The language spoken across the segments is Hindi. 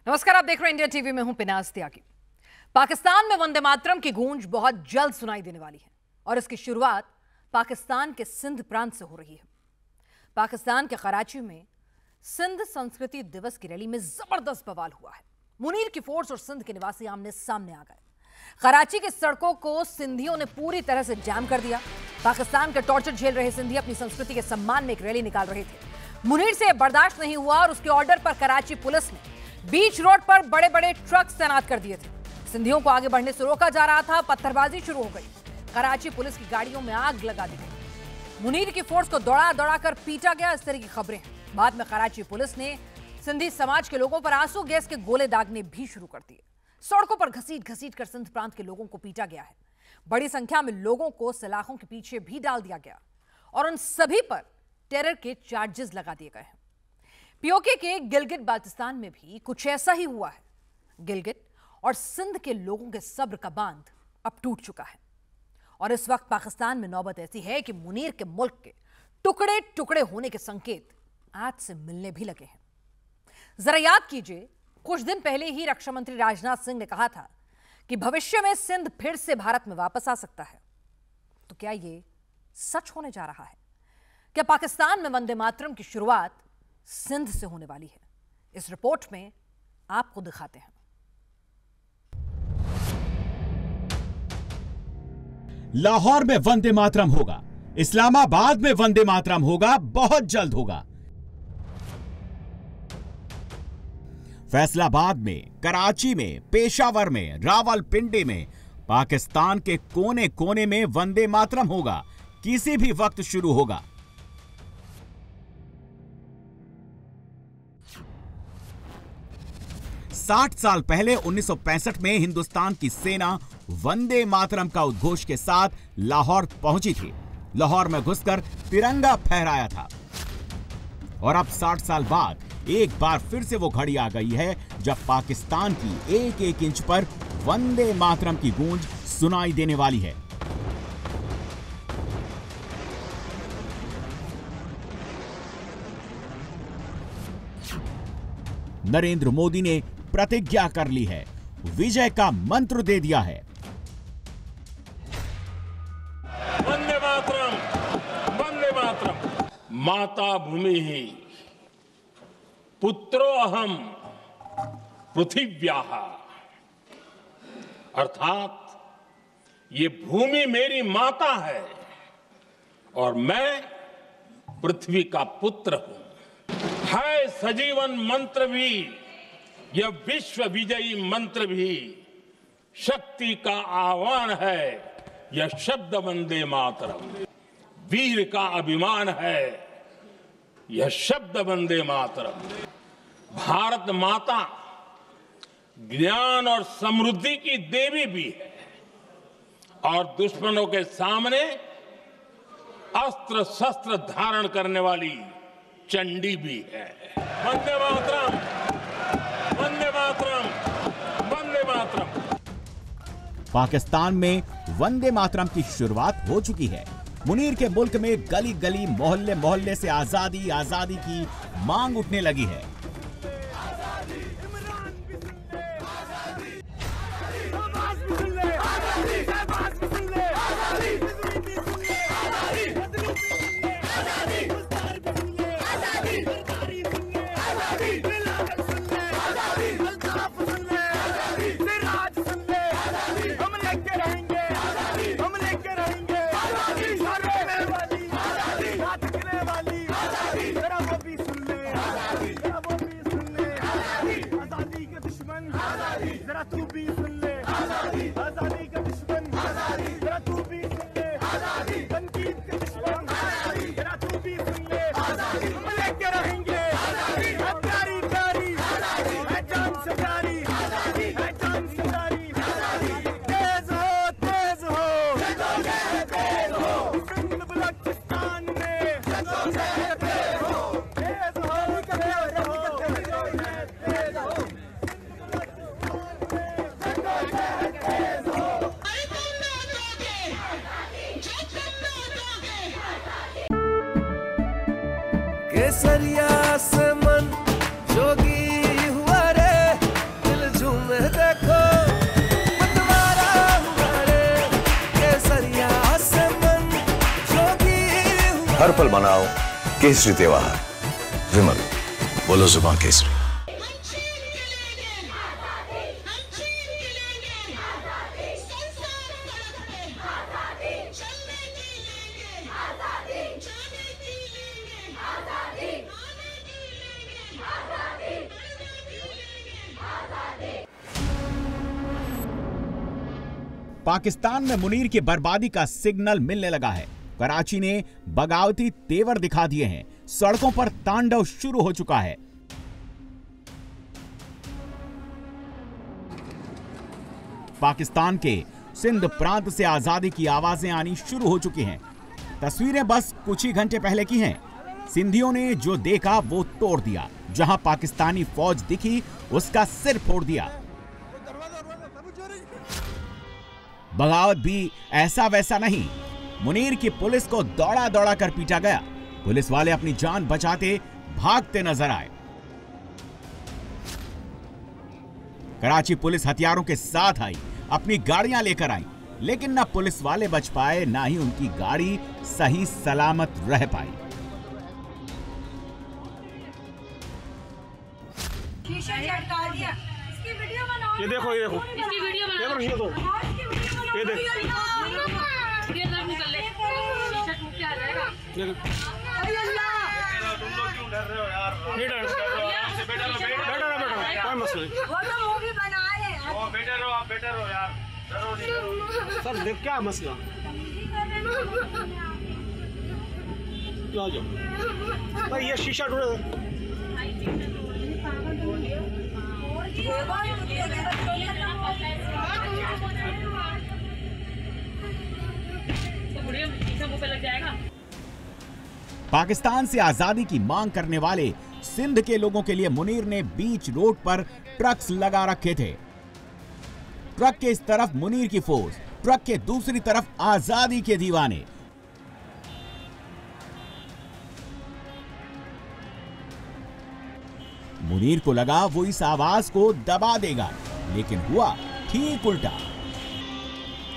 नमस्कार, आप देख रहे हैं इंडिया टीवी में हूं पिनाज त्यागी। पाकिस्तान में वंदे मातरम की गूंज बहुत जल्द सुनाई देने वाली है और इसकी शुरुआत पाकिस्तान के सिंध प्रांत से हो रही है। पाकिस्तान के कराची में सिंध संस्कृति दिवस की रैली में जबरदस्त बवाल हुआ है। मुनीर की फोर्स और सिंध के निवासी आमने सामने आ गए। कराची की सड़कों को सिंधियों ने पूरी तरह से जाम कर दिया। पाकिस्तान का टॉर्चर झेल रहे सिंधी अपनी संस्कृति के सम्मान में एक रैली निकाल रहे थे। मुनीर से बर्दाश्त नहीं हुआ और उसके ऑर्डर पर कराची पुलिस ने बीच रोड पर बड़े बड़े ट्रक तैनात कर दिए थे। सिंधियों को आगे बढ़ने से रोका जा रहा था। पत्थरबाजी शुरू हो गई। कराची पुलिस की गाड़ियों में आग लगा दी गई। मुनीर की फोर्स को दौड़ा दौड़ा कर पीटा गया, इस तरह की खबरें हैं। बाद में कराची पुलिस ने सिंधी समाज के लोगों पर आंसू गैस के गोले दागने भी शुरू कर दिए। सड़कों पर घसीट घसीट कर सिंध प्रांत के लोगों को पीटा गया है। बड़ी संख्या में लोगों को सलाखों के पीछे भी डाल दिया गया और उन सभी पर टेरर के चार्जेस लगा दिए गए हैं। पीओके के गिलगित बाल्टिस्तान में भी कुछ ऐसा ही हुआ है। गिलगित और सिंध के लोगों के सब्र का बांध अब टूट चुका है और इस वक्त पाकिस्तान में नौबत ऐसी है कि मुनीर के मुल्क के टुकड़े टुकड़े होने के संकेत आज से मिलने भी लगे हैं। जरा याद कीजिए, कुछ दिन पहले ही रक्षा मंत्री राजनाथ सिंह ने कहा था कि भविष्य में सिंध फिर से भारत में वापस आ सकता है। तो क्या ये सच होने जा रहा है? क्या पाकिस्तान में वंदे मातरम की शुरुआत सिंध से होने वाली है? इस रिपोर्ट में आपको दिखाते हैं। लाहौर में वंदे मातरम होगा, इस्लामाबाद में वंदे मातरम होगा, बहुत जल्द होगा। फैसलाबाद में, कराची में, पेशावर में, रावलपिंडी में, पाकिस्तान के कोने कोने में वंदे मातरम होगा। किसी भी वक्त शुरू होगा। साठ साल पहले 1965 में हिंदुस्तान की सेना वंदे मातरम का उद्घोष के साथ लाहौर पहुंची थी। लाहौर में घुसकर तिरंगा फहराया था और अब 60 साल बाद एक बार फिर से वो घड़ी आ गई है जब पाकिस्तान की एक एक इंच पर वंदे मातरम की गूंज सुनाई देने वाली है। नरेंद्र मोदी ने प्रतिज्ञा कर ली है, विजय का मंत्र दे दिया है। वंदे मातरम, वंदे मातरम। माता भूमि ही पुत्रो अहम पृथिव्याः, अर्थात ये भूमि मेरी माता है और मैं पृथ्वी का पुत्र हूं। है सजीवन मंत्र भी, यह विश्व विजयी मंत्र भी, शक्ति का आह्वान है यह शब्द वंदे मातरम। वीर का अभिमान है यह शब्द वंदे मातरम। भारत माता ज्ञान और समृद्धि की देवी भी है और दुश्मनों के सामने अस्त्र शस्त्र धारण करने वाली चंडी भी है। वंदे मातरम, वंदे मातरम, वंदे मातरम। पाकिस्तान में वंदे मातरम की शुरुआत हो चुकी है। मुनीर के मुल्क में गली गली, मोहल्ले मोहल्ले से आजादी आजादी की मांग उठने लगी है। जरा तू भी सुन ले आजादी का दुश्मन, जरा तू भी सुन ले तनकीद का दुश्मन, जरा तू भी सुन ले हम लेके रहेंगे प्यारी प्यारी है जान से प्यारी, है जान से प्यारी। तेज हो तेज हो सिंध बलोचिस्तान में, तेज हो तेज हो। केसरिया से मन जोगी हुआ रे, हर पल मनाओ केसरी त्योहार। विमल, बोलो जुबान केसरी। पाकिस्तान में मुनीर की बर्बादी का सिग्नल मिलने लगा है। कराची ने बगावती तेवर दिखा दिए हैं। सड़कों पर तांडव शुरू हो चुका है। पाकिस्तान के सिंध प्रांत से आजादी की आवाजें आनी शुरू हो चुकी हैं। तस्वीरें बस कुछ ही घंटे पहले की हैं। सिंधियों ने जो देखा वो तोड़ दिया। जहां पाकिस्तानी फौज दिखी उसका सिर फोड़ दिया। बगावत भी ऐसा वैसा नहीं। मुनीर की पुलिस को दौड़ा दौड़ा कर पीटा गया। पुलिस वाले अपनी जान बचाते भागते नजर आए। कराची पुलिस हथियारों के साथ आई, अपनी गाड़ियां लेकर आई, लेकिन न पुलिस वाले बच पाए, ना ही उनकी गाड़ी सही सलामत रह पाई। ये देखो, ये देखो, इसकी वीडियो बना, ये देखो, ये देखो, ये सब निकल ले, टी-शर्ट मुझ पे आ जाएगा। अरे अल्लाह, तुम लोग क्यों डर रहे हो यार? नहीं डर रहे, बैठे रहो, कोई मसला नहीं। वो तो मूवी बना रहे हैं। वो बैठे रहो, आप बैठे रहो यार, डरो नहीं, डरो। सर देख क्या मसला? आ जाओ भाई, ये शीशा ढूंढो। पाकिस्तान से आजादी की मांग करने वाले सिंध के लोगों के लिए मुनीर ने बीच रोड पर ट्रक्स लगा रखे थे। ट्रक के इस तरफ मुनीर की फोर्स, ट्रक के दूसरी तरफ आजादी के दीवाने। मुनीर को लगा वो इस आवाज को दबा देगा, लेकिन हुआ ठीक उल्टा।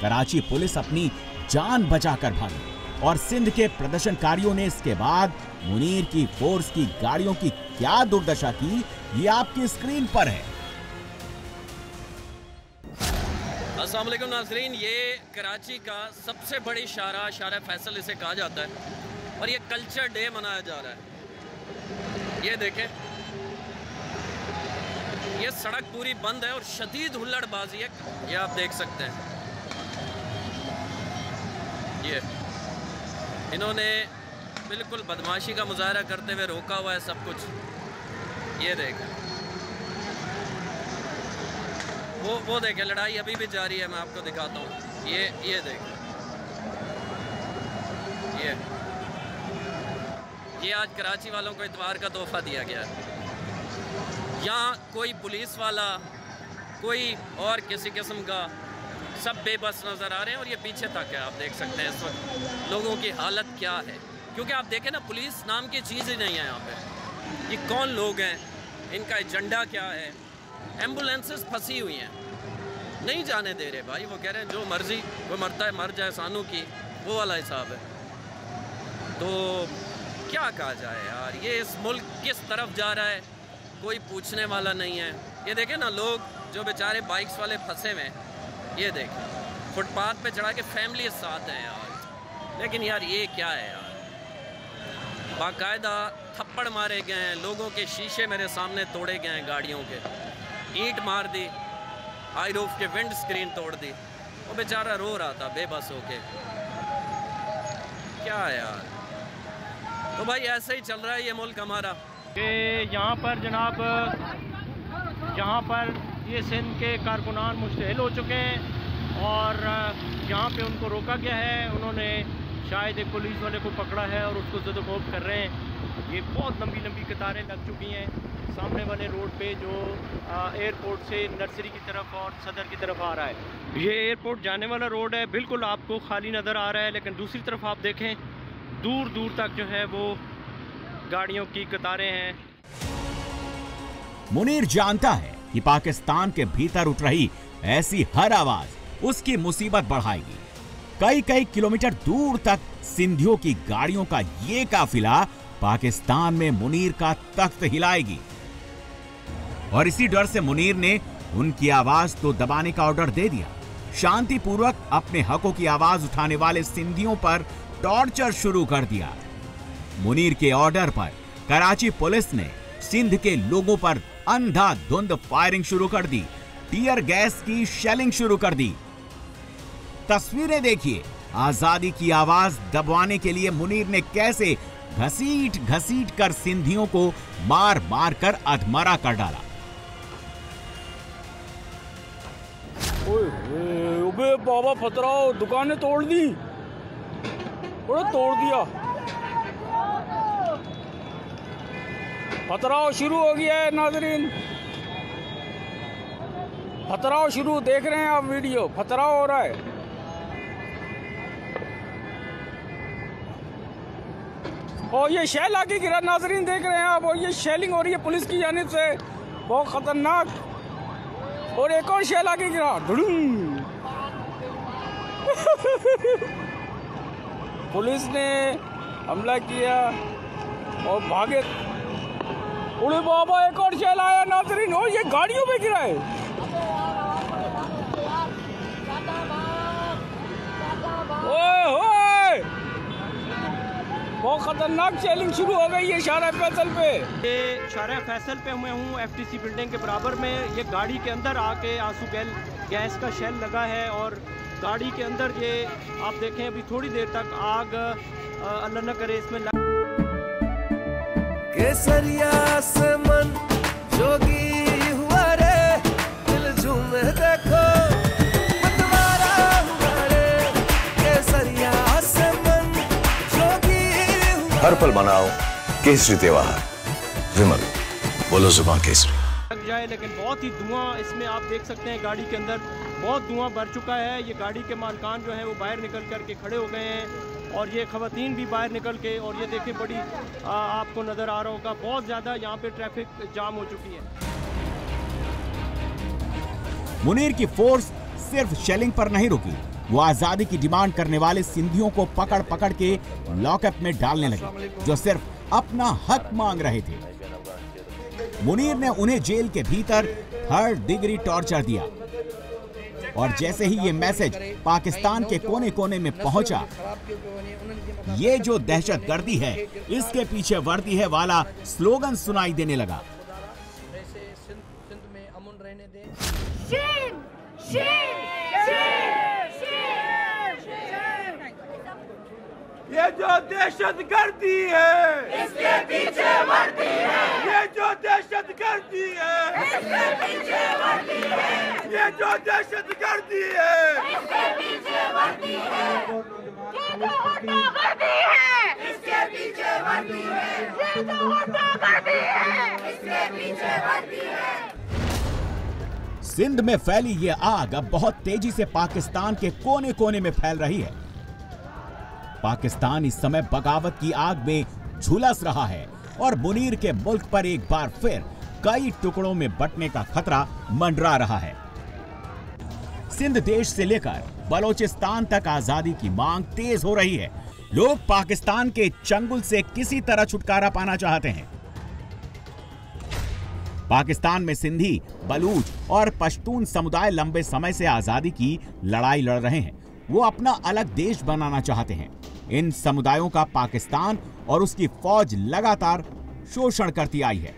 कराची पुलिस अपनी जान बचाकर भागी और सिंध के प्रदर्शनकारियों ने इसके बाद मुनीर की फोर्स की गाड़ियों की क्या दुर्दशा की, ये आपकी स्क्रीन पर है। अस्सलाम वालेकुम नाज़रीन, ये कराची का सबसे बड़ी शारा फैसल इसे कहा जाता है और ये कल्चर डे मनाया जा रहा है। ये देखें, ये सड़क पूरी बंद है और शदीद हुल्लड़बाजी है, ये आप देख सकते हैं। ये इन्होंने बिल्कुल बदमाशी का मुजाहरा करते हुए रोका हुआ है सब कुछ। ये देखें, वो देखें, लड़ाई अभी भी जारी है। मैं आपको दिखाता हूँ, ये देखें, ये आज कराची वालों को इतवार का तोहफा दिया गया है। यहाँ कोई पुलिस वाला, कोई और किसी किस्म का, सब बेबस नज़र आ रहे हैं और ये पीछे तक है। आप देख सकते हैं इस वक्त लोगों की हालत क्या है, क्योंकि आप देखें ना, पुलिस नाम की चीज़ ही नहीं है यहाँ पे। ये कौन लोग हैं, इनका एजेंडा क्या है? एम्बुलेंसेस फंसी हुई हैं, नहीं जाने दे रहे भाई। वो कह रहे हैं जो मर्जी, वो मरता है मर जाए, सानू की वो वाला हिसाब है। तो क्या कहा जाए यार, ये इस मुल्क किस तरफ जा रहा है कोई पूछने वाला नहीं है। ये देखें ना, लोग जो बेचारे बाइक्स वाले फंसे हुए हैं, ये देखें, फुटपाथ पे चढ़ा के फैमिली साथ हैं यार। लेकिन यार ये क्या है यार, बाकायदा थप्पड़ मारे गए हैं, लोगों के शीशे मेरे सामने तोड़े गए हैं, गाड़ियों के ईंट मार दी, हाई रूफ के विंड स्क्रीन तोड़ दी। वो बेचारा रो रहा था बेबस होके। क्या है यार, तो भाई ऐसे ही चल रहा है ये मुल्क हमारा। कि यहाँ पर जनाब, यहाँ पर ये सिंध के कारकुनान मुश्तहिल हो चुके हैं और यहाँ पे उनको रोका गया है। उन्होंने शायद एक पुलिस वाले को पकड़ा है और उसको ज़द-ओ-ख़ौफ कर रहे हैं। ये बहुत लंबी लंबी कतारें लग चुकी हैं सामने वाले रोड पे जो एयरपोर्ट से नर्सरी की तरफ और सदर की तरफ आ रहा है। ये एयरपोर्ट जाने वाला रोड है, बिल्कुल आपको खाली नज़र आ रहा है, लेकिन दूसरी तरफ आप देखें दूर दूर तक जो है वो गाड़ियों की कतारें हैं। मुनीर जानता है कि पाकिस्तान के भीतर उठ रही ऐसी हर आवाज उसकी मुसीबत बढ़ाएगी। कई कई किलोमीटर दूर तक सिंधियों की गाड़ियों का ये काफिला पाकिस्तान में मुनीर का तख्त हिलाएगी। और इसी डर से मुनीर ने उनकी आवाज तो दबाने का ऑर्डर दे दिया। शांतिपूर्वक अपने हकों की आवाज उठाने वाले सिंधियों पर टॉर्चर शुरू कर दिया। मुनीर के ऑर्डर पर कराची पुलिस ने सिंध के लोगों पर अंधाधुंध फायरिंग शुरू कर दी, टीयर गैस की शेलिंग शुरू कर दी। तस्वीरें देखिए, आजादी की आवाज दबाने के लिए मुनीर ने कैसे घसीट घसीट कर सिंधियों को मार मार कर अधमरा कर डाला। ओए बाबा फतराओ, दुकानें तोड़ दी, तोड़ दिया। फतराओ शुरू हो गया है नाज़रीन, फतराओ शुरू, देख रहे हैं आप वीडियो, फतराओ हो रहा है। और ये शेल आके गिरा, नाज़रीन देख रहे हैं आप, और ये शेलिंग हो रही है पुलिस की जानिब से, बहुत खतरनाक। और एक और शेल आके गिरा, पुलिस ने हमला किया और भागे। उड़े बाबा, एक और शेल आया नाज़रीन, और ये गाड़ियों में गिरा है। ओए होए, बहुत खतरनाक शेलिंग शुरू हो गई है शारा फैसल पे। ये शारा फैसल पे मैं हूँ, FTC बिल्डिंग के बराबर में। ये गाड़ी के अंदर आके आंसू गैस का शेल लगा है और गाड़ी के अंदर ये आप देखें अभी थोड़ी देर तक आग अल्लाह न करे इसमें केसरिया से मन जोगी हुआ रे, दिल झूमे देखो मतवारा हुआ रे, केसरिया से मन जोगी हुआ। हर पल मनाओ केसरी त्योहार, विमल बोलो जुबान केसरी। लग जाए, लेकिन बहुत ही धुआं इसमें आप देख सकते हैं, गाड़ी के अंदर बहुत धुआं भर चुका है। ये गाड़ी के मालकान जो है वो बाहर निकल करके खड़े हो गए हैं और ये खवातीन भी बाहर निकल के, और ये देखिए बड़ी आपको नज़र आ रहा होगा, बहुत ज़्यादा यहाँ पे ट्रैफिक जाम हो चुकी है। मुनीर की फोर्स सिर्फ शेलिंग पर नहीं रुकी, वो आजादी की डिमांड करने वाले सिंधियों को पकड़ पकड़ के लॉकअप में डालने लगे, जो सिर्फ अपना हक मांग रहे थे। मुनीर ने उन्हें जेल के भीतर 3rd डिग्री टॉर्चर दिया और जैसे ही ये मैसेज पाकिस्तान के कोने कोने में पहुंचा, ये जो दहशतगर्दी है, इसके पीछे वर्दी है वाला स्लोगन सुनाई देने लगा। ये जो दहशतगर्दी है, इसके पीछे वर्दी है। ये जो दहशतगर्दी है, इसके पीछे वर्दी है। ये जो दहशतगर्दी है, इसके पीछे वर्दी है। ये जो गुंडागर्दी है, इसके पीछे वर्दी है। ये जो गुंडागर्दी है, इसके पीछे वर्दी है। सिंध में फैली ये आग अब बहुत तेजी से पाकिस्तान के कोने कोने में फैल रही है। पाकिस्तान इस समय बगावत की आग में झुलस रहा है और मुनीर के मुल्क पर एक बार फिर कई टुकड़ों में बंटने का खतरा मंडरा रहा है। सिंध देश से लेकर बलोचिस्तान तक आजादी की मांग तेज हो रही है। लोग पाकिस्तान के चंगुल से किसी तरह छुटकारा पाना चाहते हैं। पाकिस्तान में सिंधी, बलूच और पश्तून समुदाय लंबे समय से आजादी की लड़ाई लड़ रहे हैं। वो अपना अलग देश बनाना चाहते हैं। इन समुदायों का पाकिस्तान और उसकी फौज लगातार शोषण करती आई है।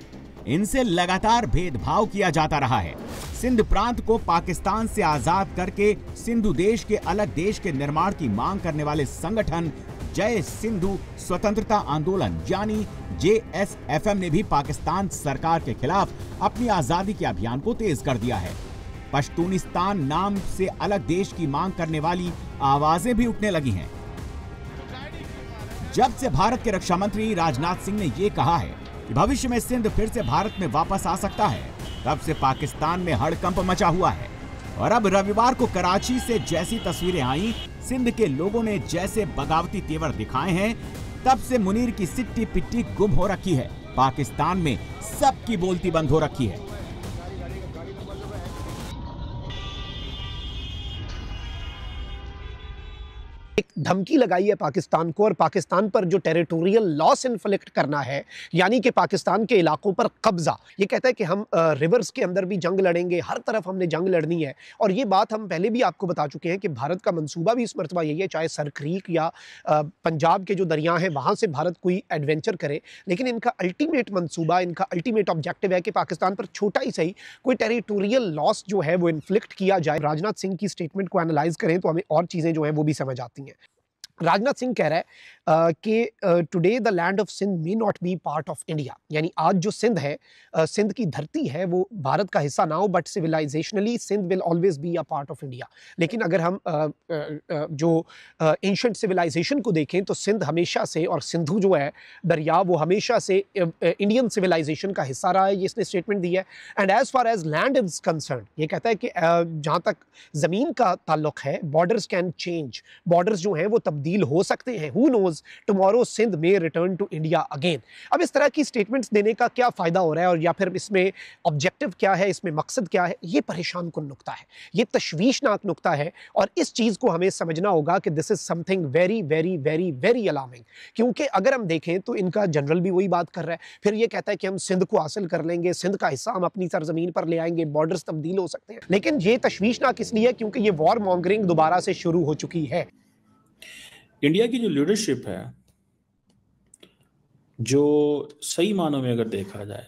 इनसे लगातार भेदभाव किया जाता रहा है। सिंध प्रांत को पाकिस्तान से आजाद करके सिंधु देश के अलग देश के निर्माण की मांग करने वाले संगठन जय सिंधु स्वतंत्रता आंदोलन यानी JSFM ने भी पाकिस्तान सरकार के खिलाफ अपनी आजादी के अभियान को तेज कर दिया है। पश्तूनिस्तान नाम से अलग देश की मांग करने वाली आवाजें भी उठने लगी हैं। जब से भारत के रक्षा मंत्री राजनाथ सिंह ने ये कहा है कि भविष्य में सिंध फिर से भारत में वापस आ सकता है, तब से पाकिस्तान में हड़कंप मचा हुआ है। और अब रविवार को कराची से जैसी तस्वीरें आई, सिंध के लोगों ने जैसे बगावती तेवर दिखाए हैं, तब से मुनीर की सिट्टी पिट्टी गुम हो रखी है। पाकिस्तान में सबकी बोलती बंद हो रखी है। धमकी लगाई है पाकिस्तान को और पाकिस्तान पर जो टेरिटोरियल लॉस इन्फ्लिक्ट करना है, यानी कि पाकिस्तान के इलाकों पर कब्जा। ये कहता है कि हम रिवर्स के अंदर भी जंग लड़ेंगे, हर तरफ हमने जंग लड़नी है। और ये बात हम पहले भी आपको बता चुके हैं कि भारत का मंसूबा भी इस मरतबा यही है, चाहे सर क्रीक या पंजाब के जो दरिया हैं वहाँ से भारत कोई एडवेंचर करे, लेकिन इनका अल्टीमेट मंसूबा, इनका अल्टीमेट ऑब्जेक्टिव है कि पाकिस्तान पर छोटा ही सही कोई टेरिटोरियल लॉस जो है वो इन्फ्लिक्ट किया जाए। राजनाथ सिंह की स्टेटमेंट को एनालाइज करें तो हमें और चीज़ें जो हैं वो भी समझ आती हैं। राजनाथ सिंह कह रहा है कि today the land of Sindh may not be part of India, यानी आज जो सिंध है, सिंध की धरती है, वो भारत का हिस्सा ना हो, but civilisationally Sindh will always be a part of India. लेकिन अगर हम जो एंशिएंट सिविलाइजेशन को देखें तो सिंध हमेशा से, और सिंधु जो है दरिया, वो हमेशा से इंडियन सिविलाइजेशन का हिस्सा रहा है, ये इसने स्टेटमेंट दी है। And as far as land is concern, ये कहता है कि जहाँ तक ज़मीन का ताल्लुक है, बॉर्डर्स कैन चेंज, बॉर्डर्स जो हैं वो तब्दील हो सकते हैं। हु नोज टुमारो सिंध में रिटर्न टू इंडिया अगेन। अब इस तरह की स्टेटमेंट्स देने का क्या फ़ायदा हो रहा है, और या फिर इसमें ऑब्जेक्टिव क्या है, इसमें मकसद क्या है, ये परेशान कुन नुक्ता है, ये तशवीशनाक नुक्ता है। और इस चीज़ को हमें समझना होगा कि this is something very very very very alarming, क्योंकि अगर हम देखें तो इनका जनरल भी वही बात कर रहा है, फिर ये कहता है कि हम सिंध को हासिल कर लेंगे, सिंध का हिस्सा हम अपनी सरजमीन पर ले आएंगे, बॉर्डर्स तब्दील हो सकते हैं। लेकिन ये तशवीशनाक इसलिए है क्योंकि ये वॉर मॉन्गरिंग दोबारा से शुरू हो चुकी है। इंडिया की जो लीडरशिप है, जो सही मानों में अगर देखा जाए,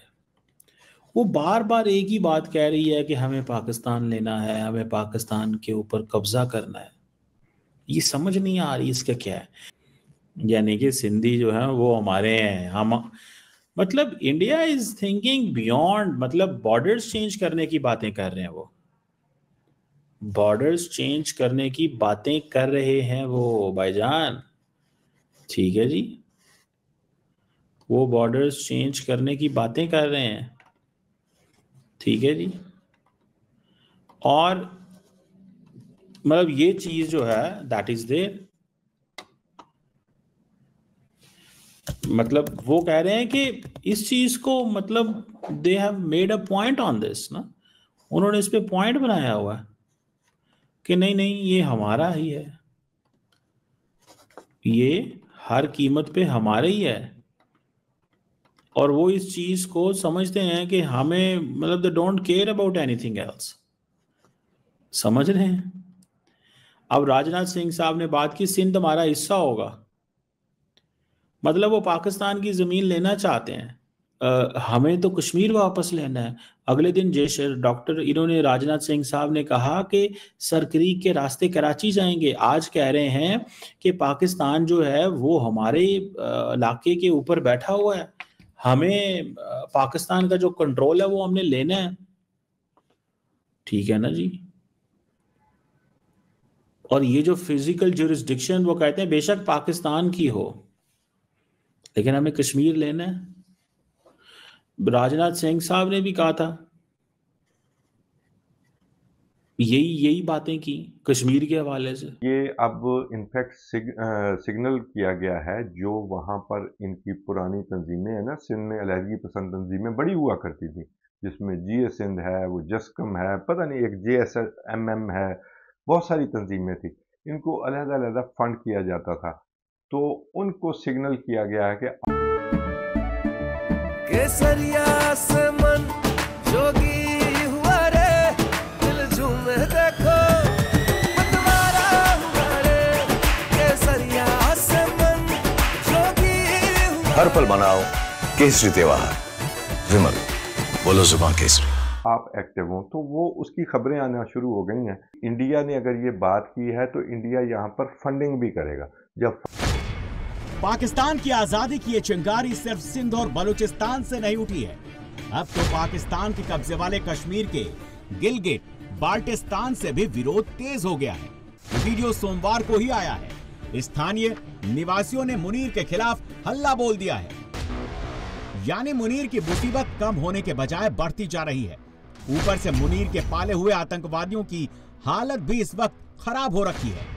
वो बार बार एक ही बात कह रही है कि हमें पाकिस्तान लेना है, हमें पाकिस्तान के ऊपर कब्जा करना है। ये समझ नहीं आ रही इसका क्या है, यानी कि सिंधी जो है वो हमारे हैं, हम मतलब इंडिया इज थिंकिंग बियॉन्ड, मतलब बॉर्डर्स चेंज करने की बातें कर रहे हैं, वो बॉर्डर्स चेंज करने की बातें कर रहे हैं वो भाईजान, ठीक है जी, वो बॉर्डर्स चेंज करने की बातें कर रहे हैं, ठीक है जी। और मतलब ये चीज जो है दैट इज देयर, मतलब वो कह रहे हैं कि इस चीज को, मतलब they have made a point on this ना, उन्होंने इस पे पॉइंट बनाया हुआ है कि नहीं नहीं ये हमारा ही है, ये हर कीमत पे हमारा ही है। और वो इस चीज को समझते हैं कि हमें, मतलब they don't care about anything else, समझ रहे हैं। अब राजनाथ सिंह साहब ने बात की सिंध हमारा हिस्सा होगा, मतलब वो पाकिस्तान की जमीन लेना चाहते हैं, हमें तो कश्मीर वापस लेना है। अगले दिन डॉक्टर इन्होंने राजनाथ सिंह साहब ने कहा कि सर क्रीक के रास्ते कराची जाएंगे, आज कह रहे हैं कि पाकिस्तान जो है वो हमारे इलाके के ऊपर बैठा हुआ है, हमें पाकिस्तान का जो कंट्रोल है वो हमने लेना है, ठीक है ना जी। और ये जो फिजिकल ज्यूरिसडिक्शन वो कहते हैं बेशक पाकिस्तान की हो, लेकिन हमें कश्मीर लेना है। राजनाथ सिंह साहब ने भी कहा था, यही बातें की कश्मीर के हवाले से। ये अब इनफैक्ट सिग्नल किया गया है, जो वहाँ पर इनकी पुरानी तंजीमें है ना, सिंध में अलहदगी पसंद तंजीमें बड़ी हुआ करती थी, जिसमें GA सिंध है, वो जस्कम है, पता नहीं एक JSMM है, बहुत सारी तंजीमें थी, इनको अलग-अलग फंड किया जाता था, तो उनको सिग्नल किया गया है कि केसरिया से मन जोगी हुआ रे, दिल झूमे देखो मतवारा हुआ रे, केसरिया से मन जोगी हुआ। हर पल मनाओ केसरी त्योहार, विमल बोलो जुबान केसरी। आप एक्टिव हो तो वो उसकी खबरें आना शुरू हो गई हैं। इंडिया ने अगर ये बात की है तो इंडिया यहाँ पर फंडिंग भी करेगा। जब पाकिस्तान की आजादी की ये चिंगारी सिर्फ सिंध और बलूचिस्तान से नहीं उठी है, अब तो पाकिस्तान के कब्जे वाले कश्मीर के गिलगिट बाल्टिस्तान से भी विरोध तेज हो गया है। वीडियो सोमवार को ही आया है। स्थानीय निवासियों ने मुनीर के खिलाफ हल्ला बोल दिया है, यानी मुनीर की मुसीबत कम होने के बजाय बढ़ती जा रही है। ऊपर से मुनीर के पाले हुए आतंकवादियों की हालत भी इस वक्त खराब हो रखी है।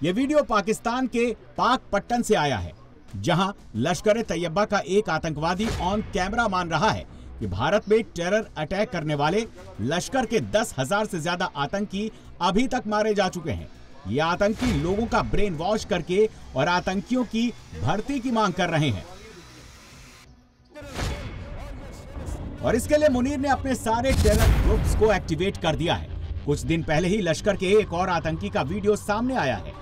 यह वीडियो पाकिस्तान के पाकपट्टन से आया है, जहां लश्कर-ए-तैयबा का एक आतंकवादी ऑन कैमरा मान रहा है कि भारत में टेरर अटैक करने वाले लश्कर के 10,000 से ज्यादा आतंकी अभी तक मारे जा चुके हैं। ये आतंकी लोगों का ब्रेन वॉश करके और आतंकियों की भर्ती की मांग कर रहे हैं। और इसके लिए मुनीर ने अपने सारे टेरर ग्रुप्स को एक्टिवेट कर दिया है। कुछ दिन पहले ही लश्कर के एक और आतंकी का वीडियो सामने आया है,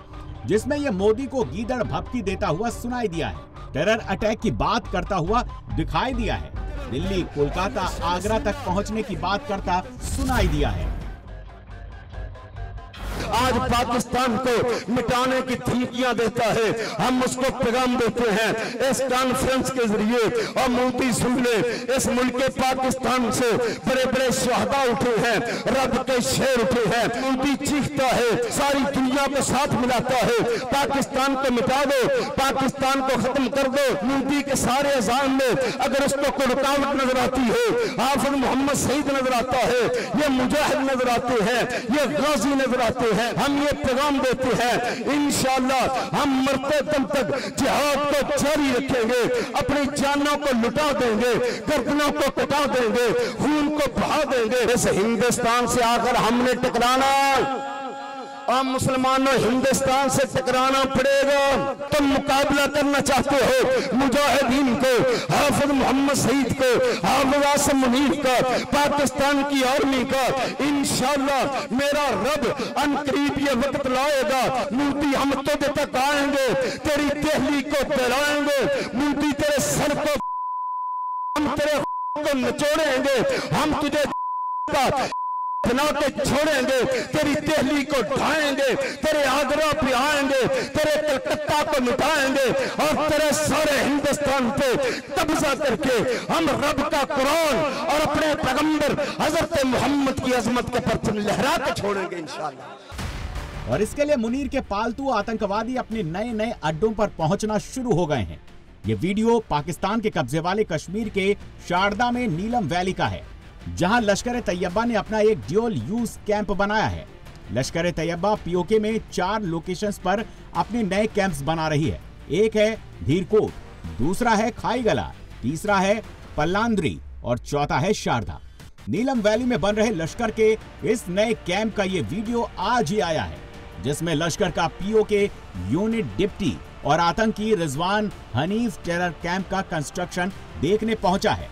जिसमें यह मोदी को गीदड़ भभकी देता हुआ सुनाई दिया है, टेरर अटैक की बात करता हुआ दिखाई दिया है, दिल्ली, कोलकाता, आगरा तक पहुंचने की बात करता सुनाई दिया है। आज पाकिस्तान को मिटाने की धमकियां देता है, हम उसको पैगाम देते हैं इस कॉन्फ्रेंस के जरिए। और मोदी सुन ले, इस मुल्क के पाकिस्तान से बड़े बड़े शहदा उठे हैं, रब के शेर उठे हैं। मोदी चीखता है, सारी दुनिया को साथ मिलाता है, पाकिस्तान को मिटा दो, पाकिस्तान को खत्म कर दो। मोदी के सारे अजान में अगर उसको कोई रुकावट नजर आती है, हाफिज मोहम्मद शहीद नजर आता है, ये मुजाहिद नजर आते हैं, ये गाजी नजर आते हैं, हम ये पैगाम देते हैं इंशाअल्लाह हम मरते दम तक जिहाद को जारी रखेंगे, अपनी जानों को लुटा देंगे, गर्दनों को कटा देंगे, खून को बहा देंगे। इस हिंदुस्तान से आकर हमने टकराना और मुसलमानों हिंदुस्तान से टकराना पड़ेगा। तुम मुकाबला करना चाहते हो मुजाहिदीन को, हाफिज मोहम्मद शहीद को, हाफिज आसिम मुनीर का, पाकिस्तान की आर्मी का, इंशाअल्लाह मेरा रब अनकरीब ये वक्त लाएगा। मोदी हम तुझ तक आएंगे, तेरी दहली को फैलाएंगे, मोदी तेरे सर को, हम तेरे को निचोड़ेंगे, हम तुझे बना के छोड़ेंगे, तेरी दिल्ली को ढाएंगे, तेरे आगरा पे आएंगे, तेरे कलकत्ता को मिटाएंगे और तेरे सारे हिंदुस्तान पे कब्जा करके हम रब का कुरान और अपने पैगंबर हजरत मोहम्मद की अजमत के परचम लहरा के छोड़ेंगे इंशाअल्लाह। और इसके लिए मुनीर के पालतू आतंकवादी अपने नए नए अड्डों पर पहुंचना शुरू हो गए हैं। ये वीडियो पाकिस्तान के कब्जे वाले कश्मीर के शारदा में नीलम वैली का है, जहां लश्कर तैयबा ने अपना एक ड्यूल यूज कैंप बनाया है। लश्कर तैयबा पीओके में 4 लोकेशंस पर अपने नए कैंप्स बना रही है। एक है धीरकोट, दूसरा है खाईगला, तीसरा है पल्लांद्री और चौथा है शारदा। नीलम वैली में बन रहे लश्कर के इस नए कैंप का ये वीडियो आज ही आया है, जिसमें लश्कर का पीओके यूनिट डिप्टी और आतंकी रिजवान हनीफ टेरर कैंप का कंस्ट्रक्शन देखने पहुंचा है।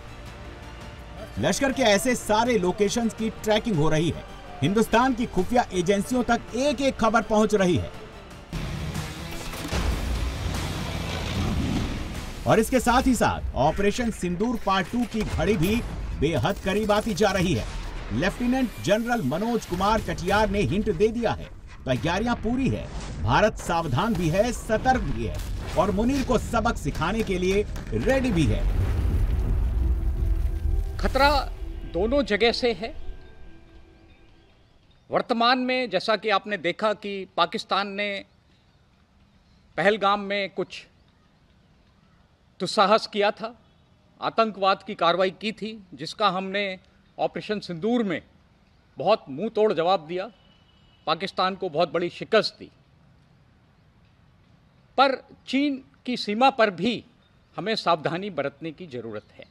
लश्कर के ऐसे सारे लोकेशंस की ट्रैकिंग हो रही है। हिंदुस्तान की खुफिया एजेंसियों तक एक एक खबर पहुंच रही है। और इसके साथ ही साथ ऑपरेशन सिंदूर पार्ट 2 की घड़ी भी बेहद करीब आती जा रही है। लेफ्टिनेंट जनरल मनोज कुमार कटियार ने हिंट दे दिया है, तैयारियां पूरी है, भारत सावधान भी है, सतर्क भी है और मुनीर को सबक सिखाने के लिए रेडी भी है। खतरा दोनों जगह से है। वर्तमान में जैसा कि आपने देखा कि पाकिस्तान ने पहलगाम में कुछ दुस्साहस किया था, आतंकवाद की कार्रवाई की थी, जिसका हमने ऑपरेशन सिंदूर में बहुत मुंह तोड़ जवाब दिया, पाकिस्तान को बहुत बड़ी शिकस्त दी। पर चीन की सीमा पर भी हमें सावधानी बरतने की जरूरत है,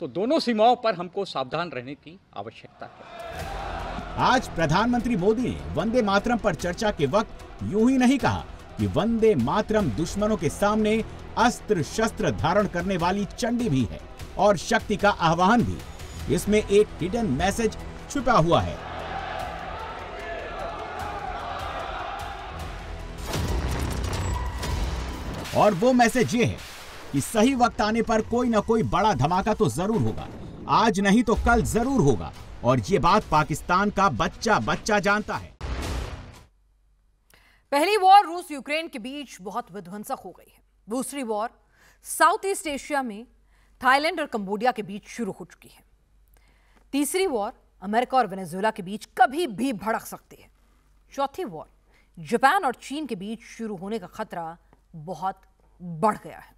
तो दोनों सीमाओं पर हमको सावधान रहने की आवश्यकता है। आज प्रधानमंत्री मोदी ने वंदे मातरम पर चर्चा के वक्त यूं ही नहीं कहा कि वंदे मातरम दुश्मनों के सामने अस्त्र शस्त्र धारण करने वाली चंडी भी है और शक्ति का आह्वान भी। इसमें एक हिडन मैसेज छुपा हुआ है। और वो मैसेज ये है कि सही वक्त आने पर कोई ना कोई बड़ा धमाका तो जरूर होगा, आज नहीं तो कल जरूर होगा, और ये बात पाकिस्तान का बच्चा बच्चा जानता है। पहली वॉर रूस यूक्रेन के बीच बहुत विध्वंसक हो गई है। दूसरी वॉर साउथ ईस्ट एशिया में थाईलैंड और कंबोडिया के बीच शुरू हो चुकी है। तीसरी वॉर अमेरिका और वेनेजुएला के बीच कभी भी भड़क सकती है। चौथी वॉर जापान और चीन के बीच शुरू होने का खतरा बहुत बढ़ गया है।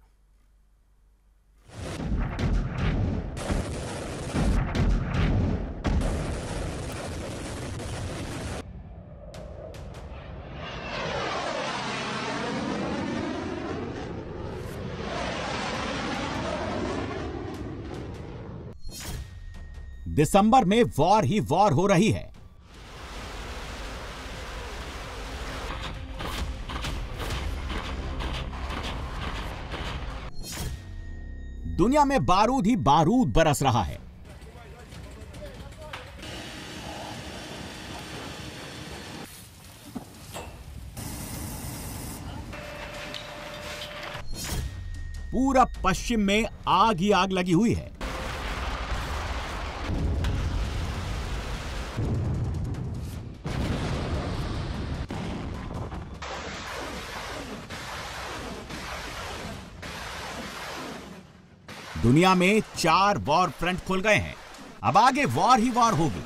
दिसंबर में वॉर ही वॉर हो रही है। दुनिया में बारूद ही बारूद बरस रहा है। पूरा पश्चिम में आग ही आग लगी हुई है। दुनिया में 4 वॉर फ्रंट खुल गए हैं। अब आगे वॉर ही वॉर होगी।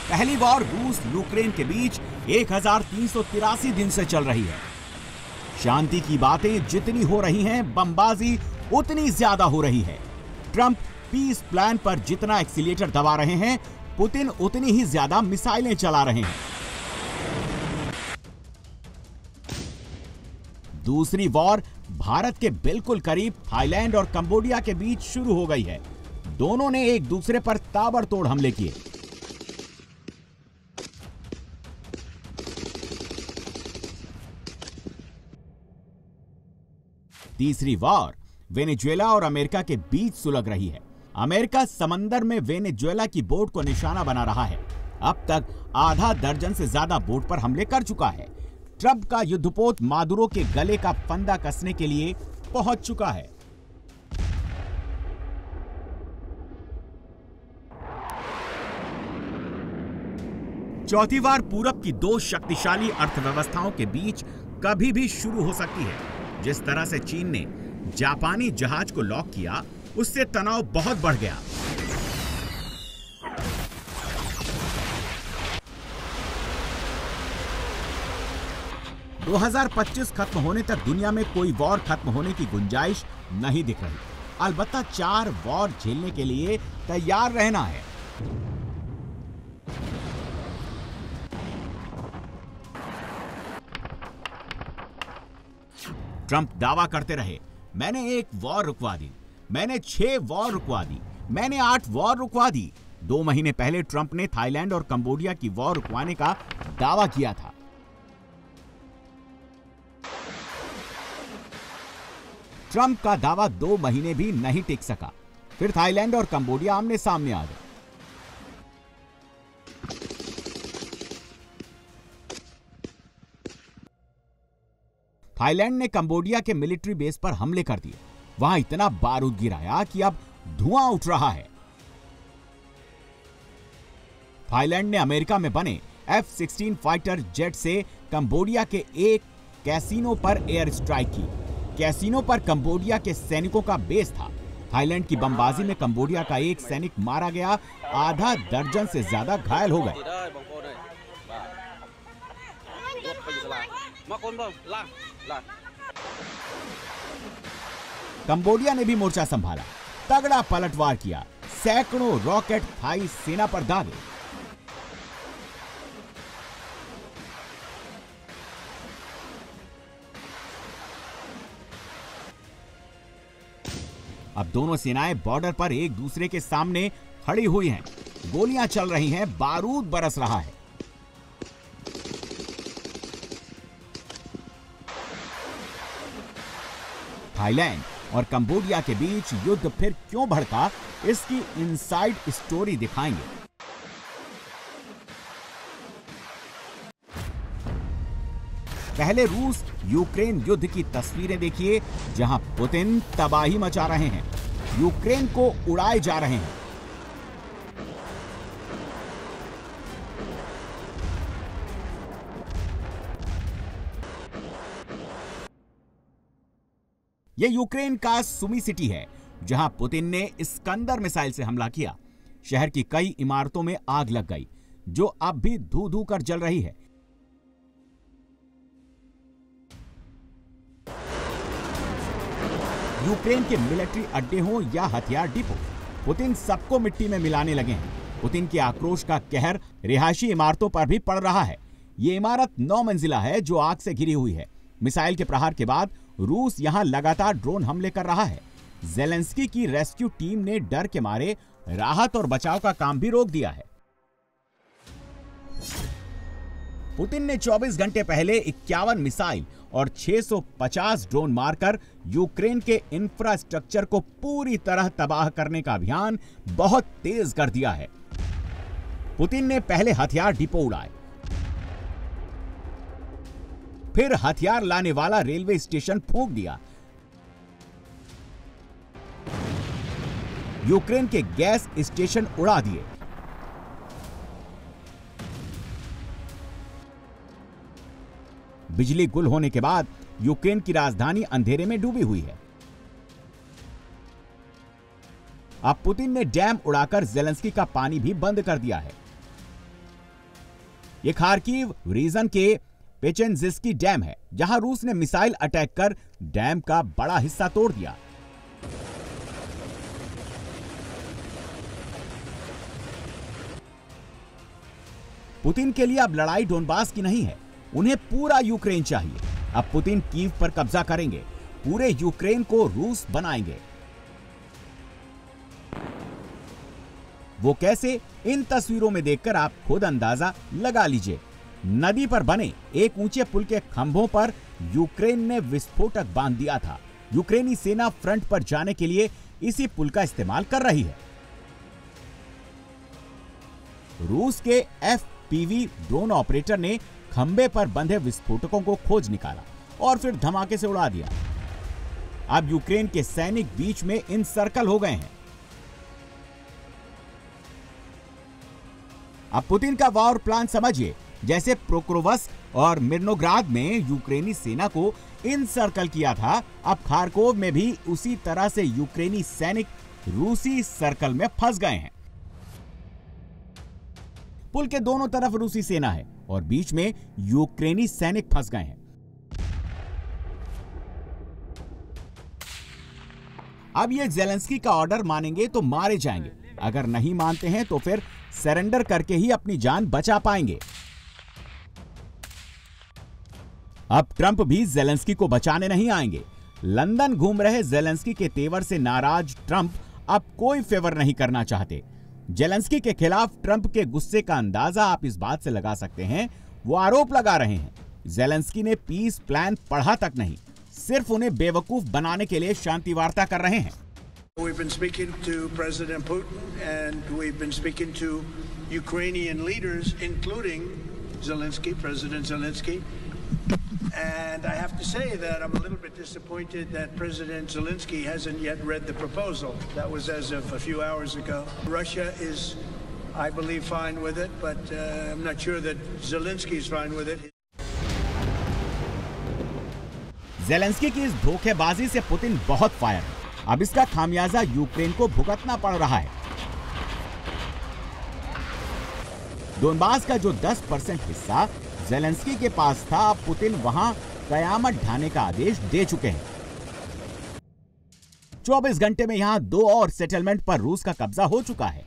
पहली वॉर रूस यूक्रेन के बीच 1383 दिन से चल रही है। शांति की बातें जितनी हो रही हैं, बमबाजी उतनी ज्यादा हो रही है। ट्रंप पीस प्लान पर जितना एक्सीलेटर दबा रहे हैं, पुतिन उतनी ही ज्यादा मिसाइलें चला रहे हैं। दूसरी वॉर भारत के बिल्कुल करीब थाईलैंड और कंबोडिया के बीच शुरू हो गई है। दोनों ने एक दूसरे पर ताबड़तोड़ हमले किए। तीसरी वॉर वेनेजुएला और अमेरिका के बीच सुलग रही है। अमेरिका समंदर में वेनेजुएला की बोट को निशाना बना रहा है। अब तक आधा दर्जन से ज्यादा बोट पर हमले कर चुका है। ट्रंप का युद्धपोत मादुरो के गले का फंदा कसने के लिए पहुंच चुका है। चौथी बार पूरब की 2 शक्तिशाली अर्थव्यवस्थाओं के बीच कभी भी शुरू हो सकती है। जिस तरह से चीन ने जापानी जहाज को लॉक किया, उससे तनाव बहुत बढ़ गया। – 2025 खत्म होने तक दुनिया में कोई वॉर खत्म होने की गुंजाइश नहीं दिख रही। अलबत्ता 4 वॉर झेलने के लिए तैयार रहना है। ट्रंप दावा करते रहे, मैंने 1 वॉर रुकवा दी, मैंने 6 वॉर रुकवा दी, मैंने 8 वॉर रुकवा दी। 2 महीने पहले ट्रंप ने थाईलैंड और कंबोडिया की वॉर रुकवाने का दावा किया था। ट्रंप का दावा 2 महीने भी नहीं टिक सका। फिर थाईलैंड और कंबोडिया आमने सामने आ गए। थाईलैंड ने कंबोडिया के मिलिट्री बेस पर हमले कर दिए। वहां इतना बारूद गिराया कि अब धुआं उठ रहा है। थाईलैंड ने अमेरिका में बने F-16 फाइटर जेट से कंबोडिया के एक कैसीनो पर एयर स्ट्राइक की। कैसीनो पर कंबोडिया के सैनिकों का बेस था। थाईलैंड की बमबाजी में कंबोडिया का एक सैनिक मारा गया, आधा दर्जन से ज्यादा घायल हो गए। कंबोडिया ने भी मोर्चा संभाला, तगड़ा पलटवार किया, सैकड़ों रॉकेट थाई सेना पर दागे। अब दोनों सेनाएं बॉर्डर पर एक दूसरे के सामने खड़ी हुई हैं। गोलियां चल रही हैं, बारूद बरस रहा है। थाईलैंड और कंबोडिया के बीच युद्ध फिर क्यों भड़का, इसकी इनसाइड स्टोरी दिखाएंगे। पहले रूस यूक्रेन युद्ध की तस्वीरें देखिए, जहां पुतिन तबाही मचा रहे हैं, यूक्रेन को उड़ाए जा रहे हैं। यह यूक्रेन का सुमी सिटी है, जहां पुतिन ने इस्कंदर मिसाइल से हमला किया। शहर की कई इमारतों में आग लग गई, जो अब भी धू धू कर जल रही है। यूक्रेन के मिलिट्री अड्डे हों या हथियार डिपो, पुतिन सबको मिट्टी में मिलाने लगे हैं। पुतिन के आक्रोश का कहर रिहायशी इमारतों पर भी पड़ रहा है। ये इमारत 9 मंजिला है, जो आग से घिरी हुई है। मिसाइल के प्रहार के बाद रूस यहां लगातार ड्रोन हमले कर रहा है। जेलेंस्की की रेस्क्यू टीम ने डर के मारे राहत और बचाव का काम भी रोक दिया है। पुतिन ने 24 घंटे पहले 51 मिसाइल और 650 ड्रोन मारकर यूक्रेन के इंफ्रास्ट्रक्चर को पूरी तरह तबाह करने का अभियान बहुत तेज कर दिया है। पुतिन ने पहले हथियार डिपो उड़ाए, फिर हथियार लाने वाला रेलवे स्टेशन फूंक दिया, यूक्रेन के गैस स्टेशन उड़ा दिए, बिजली गुल होने के बाद यूक्रेन की राजधानी अंधेरे में डूबी हुई है। अब पुतिन ने डैम उड़ाकर जेलेंस्की का पानी भी बंद कर दिया है। यह खार्किव रीजन के पेचेंजिस्की डैम है, जहां रूस ने मिसाइल अटैक कर डैम का बड़ा हिस्सा तोड़ दिया। पुतिन के लिए अब लड़ाई डोनबास की नहीं है, उन्हें पूरा यूक्रेन चाहिए। अब पुतिन कीव पर कब्जा करेंगे, पूरे यूक्रेन को रूस बनाएंगे। वो कैसे, इन तस्वीरों में देखकर आप खुद अंदाजा लगा लीजिए। नदी पर बने एक ऊंचे पुल के खंभों पर यूक्रेन ने विस्फोटक बांध दिया था। यूक्रेनी सेना फ्रंट पर जाने के लिए इसी पुल का इस्तेमाल कर रही है। रूस के FPV ड्रोन ऑपरेटर ने खंबे पर बंधे विस्फोटकों को खोज निकाला और फिर धमाके से उड़ा दिया। अब यूक्रेन के सैनिक बीच में इनसर्कल हो गए हैं। अब पुतिन का वॉर प्लान समझिए। जैसे प्रोक्रोवस्क और मिर्नोग्राद में यूक्रेनी सेना को इनसर्कल किया था, अब खार्कोव में भी उसी तरह से यूक्रेनी सैनिक रूसी सर्कल में फंस गए हैं। पुल के दोनों तरफ रूसी सेना है और बीच में यूक्रेनी सैनिक फंस गए हैं। अब ये जेलेंस्की का ऑर्डर मानेंगे तो मारे जाएंगे, अगर नहीं मानते हैं तो फिर सरेंडर करके ही अपनी जान बचा पाएंगे। अब ट्रंप भी जेलेंस्की को बचाने नहीं आएंगे। लंदन घूम रहे जेलेंस्की के तेवर से नाराज ट्रंप अब कोई फेवर नहीं करना चाहते। जेलेंस्की के खिलाफ ट्रंप के गुस्से का अंदाजा आप इस बात से लगा सकते हैं। वो आरोप लगा रहे हैं जेलेंस्की ने पीस प्लान पढ़ा तक नहीं, सिर्फ उन्हें बेवकूफ बनाने के लिए शांति वार्ता कर रहे हैं। We've been speaking to President Putin and we've been speaking to Ukrainian leaders, including Zelensky, President Zelensky. And I have to say that I'm a little bit disappointed that President Zelensky hasn't yet read the proposal. That was as of a few hours ago. Russia is, I believe, fine with it, but I'm not sure that Zelensky is fine with it. Zelensky की इस धोखेबाजी से पुतिन बहुत फायर है। अब इसका खामियाजा यूक्रेन को भुगतना पड़ रहा है। डोनबास का जो 10% हिस्सा जेलेंस्की के पास था, अब पुतिन वहां कयामत ढाने का आदेश दे चुके हैं। 24 घंटे में यहां 2 और सेटलमेंट पर रूस का कब्जा हो चुका है।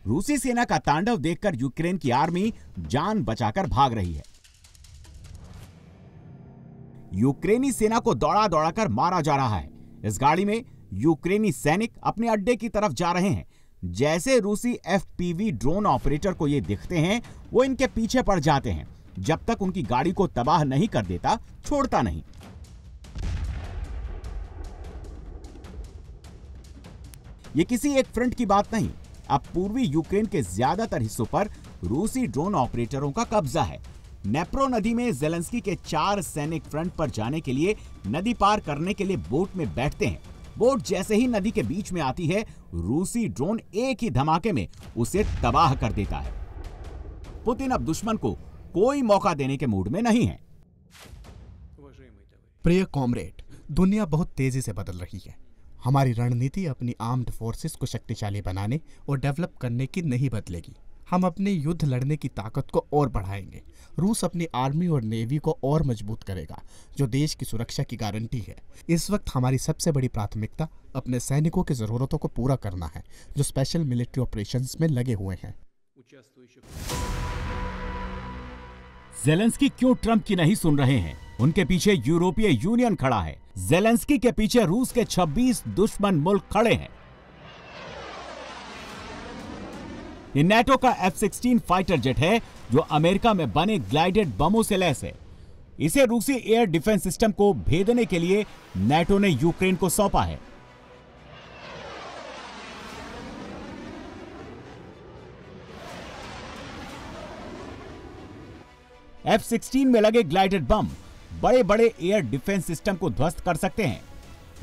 रूसी सेना का तांडव देखकर यूक्रेन की आर्मी जान बचाकर भाग रही है। यूक्रेनी सेना को दौड़ा दौड़ाकर मारा जा रहा है। इस गाड़ी में यूक्रेनी सैनिक अपने अड्डे की तरफ जा रहे हैं। जैसे रूसी FPV ड्रोन ऑपरेटर को ये दिखते हैं, वो इनके पीछे पड़ जाते हैं। जब तक उनकी गाड़ी को तबाह नहीं कर देता, छोड़ता नहीं। ये किसी एक फ्रंट की बात नहीं, अब पूर्वी यूक्रेन के ज्यादातर हिस्सों पर रूसी ड्रोन ऑपरेटरों का कब्जा है। नेप्रो नदी में जेलेंस्की के 4 सैनिक फ्रंट पर जाने के लिए नदी पार करने के लिए बोट में बैठते हैं। बोट जैसे ही नदी के बीच में आती है, रूसी ड्रोन एक ही धमाके में उसे तबाह कर देता है। पुतिन अब दुश्मन को कोई मौका देने के मूड में नहीं है। प्रिय कॉमरेड, दुनिया बहुत तेजी से बदल रही है। हमारी रणनीति अपनी आर्म्ड फोर्सेस को शक्तिशाली बनाने और डेवलप करने की नहीं बदलेगी। हम अपने युद्ध लड़ने की ताकत को और बढ़ाएंगे। रूस अपनी आर्मी और नेवी को और मजबूत करेगा, जो देश की सुरक्षा की गारंटी है। इस वक्त हमारी सबसे बड़ी प्राथमिकता अपने सैनिकों की जरूरतों को पूरा करना है, जो स्पेशल मिलिट्री ऑपरेशंस में लगे हुए हैं। जेलेंस्की क्यों ट्रंप की नहीं सुन रहे हैं? उनके पीछे यूरोपीय यूनियन खड़ा है। जेलेंस्की के पीछे रूस के 26 दुश्मन मुल्क खड़े हैं। ये नाटो का F-16 फाइटर जेट है जो अमेरिका में बने ग्लाइडेड बमों से लैस है। इसे रूसी एयर डिफेंस सिस्टम को भेदने के लिए नाटो ने यूक्रेन को सौंपा है। F-16 में लगे ग्लाइडेड बम बड़े बड़े एयर डिफेंस सिस्टम को ध्वस्त कर सकते हैं।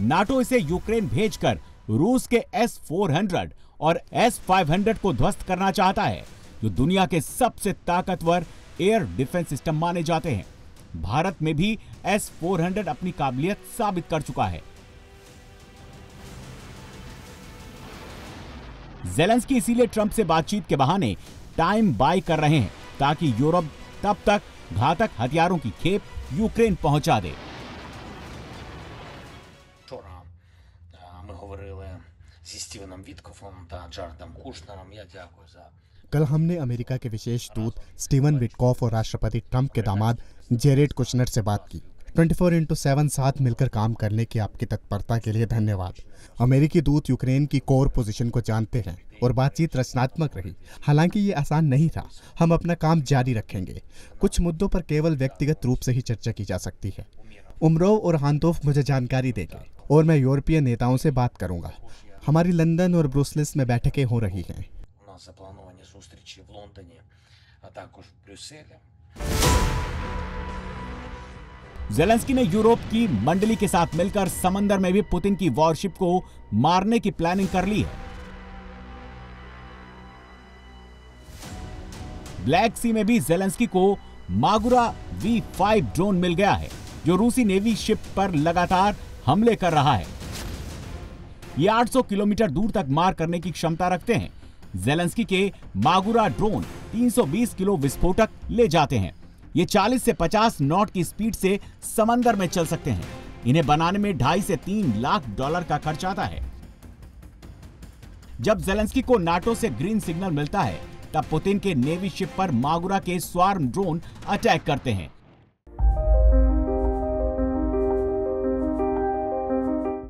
नाटो इसे यूक्रेन भेजकर रूस के S-400 और S-500 को ध्वस्त करना चाहता है, जो दुनिया के सबसे ताकतवर एयर डिफेंस सिस्टम माने जाते हैं। भारत में भी S-400 अपनी काबिलियत साबित कर चुका है। जेलेंस्की इसीलिए ट्रंप से बातचीत के बहाने टाइम बाय कर रहे हैं ताकि यूरोप तब तक घातक हथियारों की खेप यूक्रेन पहुंचा दे। कल हमने अमेरिका के विशेष दूत स्टीवन विटकॉफ और राष्ट्रपति ट्रंप के दामाद जेरेड कुशनर से बात की। 24/7 साथ मिलकर काम करने की आपकी तत्परता के लिए धन्यवाद। अमेरिकी दूत यूक्रेन की कोर पोजीशन को जानते हैं और बातचीत रचनात्मक रही। हालांकि ये आसान नहीं था। हम अपना काम जारी रखेंगे। कुछ मुद्दों पर केवल व्यक्तिगत रूप से ही चर्चा की जा सकती है। उमरोव और हांतोफ मुझे जानकारी देंगे और मैं यूरोपीय नेताओं से बात करूंगा। हमारी लंदन और ब्रुसेल्स में बैठकें हो रही हैं। जेलेंस्की ने यूरोप की मंडली के साथ मिलकर समंदर में भी पुतिन की वॉरशिप को मारने की प्लानिंग कर ली है। ब्लैक सी में भी जेलेंस्की को मागुरा V5 ड्रोन मिल गया है, जो रूसी नेवी शिप पर लगातार हमले कर रहा है। ये 800 किलोमीटर दूर तक मार करने की क्षमता रखते हैं। जेलेंस्की के मागुरा ड्रोन 320 किलो विस्फोटक ले जाते हैं। ये 40 से 50 नॉट की स्पीड से समंदर में चल सकते हैं। इन्हें बनाने में 2.5 से 3 लाख डॉलर का खर्च आता है। जब जेलेंस्की को नाटो से ग्रीन सिग्नल मिलता है, तब पुतिन के नेवी शिप पर मागुरा के स्वार्म ड्रोन अटैक करते हैं।